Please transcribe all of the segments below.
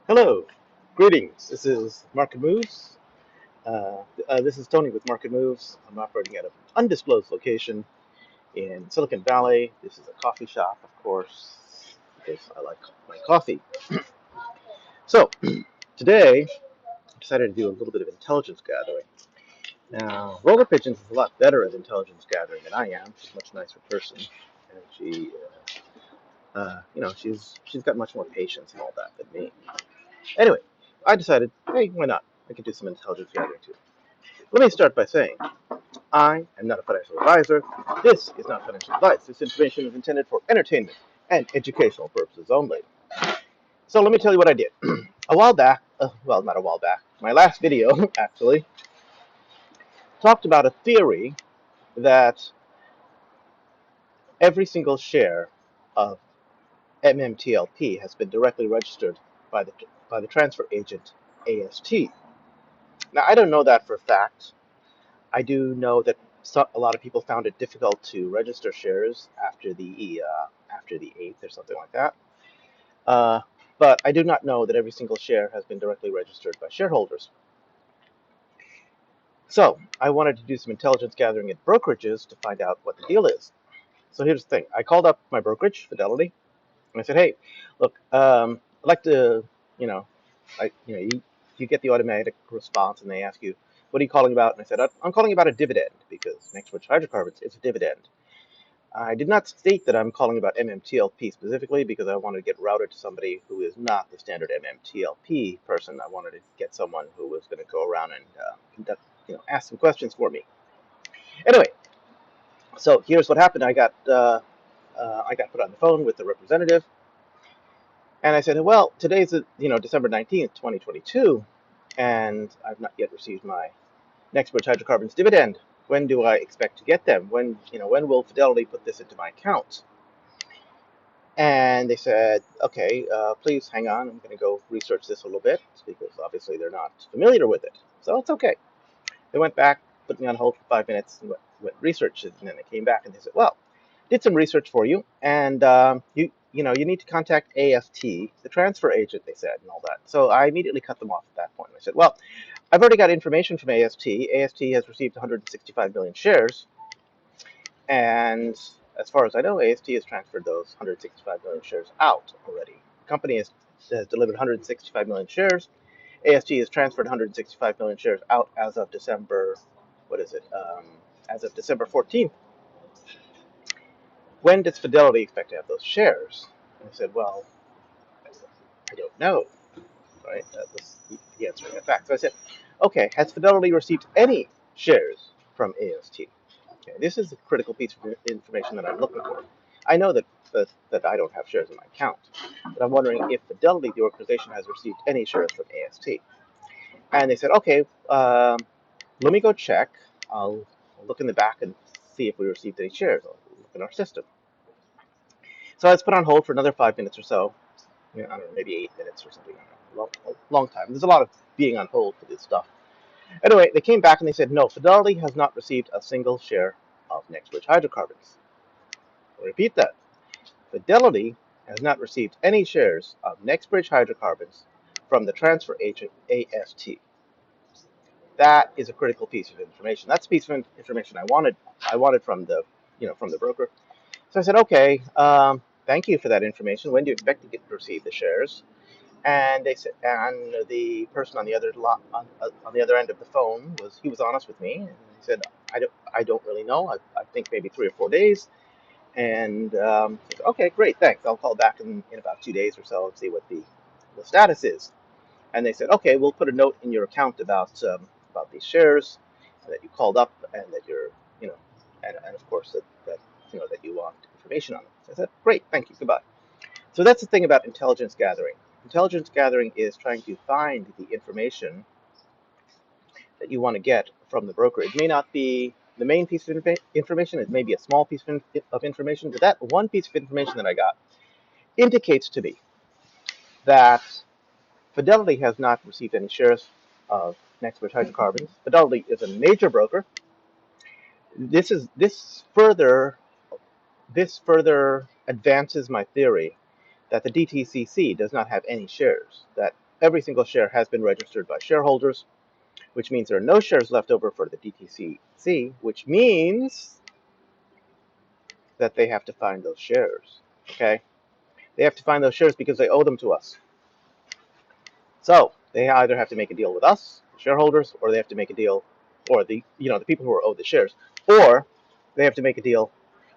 Hello, greetings. This is Market Moves. This is Tony with Market Moves. I'm operating at an undisclosed location in Silicon Valley. This is a coffee shop, of course, because I like my coffee. So, today I decided to do a little bit of intelligence gathering. Now, Roller Pigeons is a lot better at intelligence gathering than I am. She's a much nicer person, and she's got much more patience and all that than me. Anyway, I decided, hey, why not? I could do some intelligence gathering too. Let me start by saying I am not a financial advisor. This is not financial advice. This information is intended for entertainment and educational purposes only. So let me tell you what I did. A while back, well, not a while back, my last video actually talked about a theory that every single share of MMTLP has been directly registered by the transfer agent AST. Now, I don't know that for a fact. I do know that a lot of people found it difficult to register shares after the 8th or something like that. Uh, but I do not know that every single share has been directly registered by shareholders. So I wanted to do some intelligence gathering at brokerages to find out what the deal is. So here's the thing: I called up my brokerage, Fidelity, and I said, "Hey, look, I'd like to, you know, you get the automatic response, and they ask you, what are you calling about?" And I said, "I'm calling about a dividend because next Bridge Hydrocarbons is a dividend." I did not state that I'm calling about MMTLP specifically because I wanted to get routed to somebody who is not the standard MMTLP person. I wanted to get someone who was going to go around and ask some questions for me. Anyway, so here's what happened. I got put on the phone with the representative, and I said, "Well, today's December 19th, 2022, and I've not yet received my next Bridge Hydrocarbons dividend. When do I expect to get them? When will Fidelity put this into my account?" And they said, "Okay, please hang on. I'm going to go research this a little bit because obviously they're not familiar with it. So it's okay." They went back, put me on hold for 5 minutes, and went research it. And then they came back and they said, "Well, did some research for you, and you need to contact AST, the transfer agent," they said, and all that. So I immediately cut them off at that point. I said, "Well, I've already got information from AST. AST has received 165 million shares, and as far as I know, AST has transferred those 165 million shares out already. The company has delivered 165 million shares. AST has transferred 165 million shares out as of December, what is it? As of December 14th. When does Fidelity expect to have those shares?" And I said, "Well, I don't know." Right? That was the answer in fact. So I said, "Okay, has Fidelity received any shares from AST?" Okay, this is a critical piece of information that I'm looking for. I know that I don't have shares in my account, but I'm wondering if Fidelity, the organization, has received any shares from AST. And they said, "Okay, let me go check. I'll look in the back and see if we received any shares. I'll look in our system." So I was put on hold for another 5 minutes or so. I don't know, maybe 8 minutes or something. I don't know, long time. There's a lot of being on hold for this stuff. Anyway, they came back and they said, "No, Fidelity has not received a single share of NextBridge Hydrocarbons." I'll repeat that. Fidelity has not received any shares of NextBridge Hydrocarbons from the transfer agent AST. That is a critical piece of information. That's the piece of information I wanted. I wanted from the broker. So I said, "Okay, thank you for that information. When do you expect to receive the shares?" And they said, and the person on the other end of the phone was honest with me, and he said, I don't really know. I think maybe 3 or 4 days." And I said, "Okay, great, thanks. I'll call back in about 2 days or so and see what the status is." And they said, "Okay, we'll put a note in your account about these shares that you called up and that you're you know and of course that you want information on them." So I said, "Great, thank you, goodbye." So that's the thing about intelligence gathering. Intelligence gathering is trying to find the information that you want to get from the broker. It may not be the main piece of information. It may be a small piece of information, but that one piece of information that I got indicates to me that Fidelity has not received any shares of NextBridge Hydrocarbons. Fidelity is a major broker. This further advances my theory that the DTCC does not have any shares. That every single share has been registered by shareholders, which means there are no shares left over for the DTCC, which means that they have to find those shares. Okay? They have to find those shares because they owe them to us. So they either have to make a deal with us, the shareholders, or they have to make a deal, or the people who are owed the shares, or they have to make a deal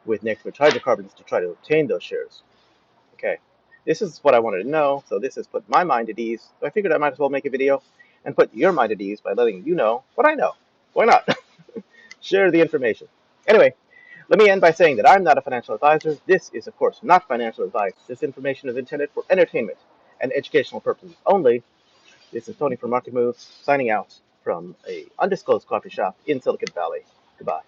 with Bridge Hydrocarbons to try to obtain those shares. Okay, this is what I wanted to know. So this has put my mind at ease. So I figured I might as well make a video and put your mind at ease by letting you know what I know. Why not? Share the information. Anyway, let me end by saying that I'm not a financial advisor. This is, of course, not financial advice. This information is intended for entertainment and educational purposes only. This is Tony from Market Moves, signing out from a undisclosed coffee shop in Silicon Valley. Goodbye.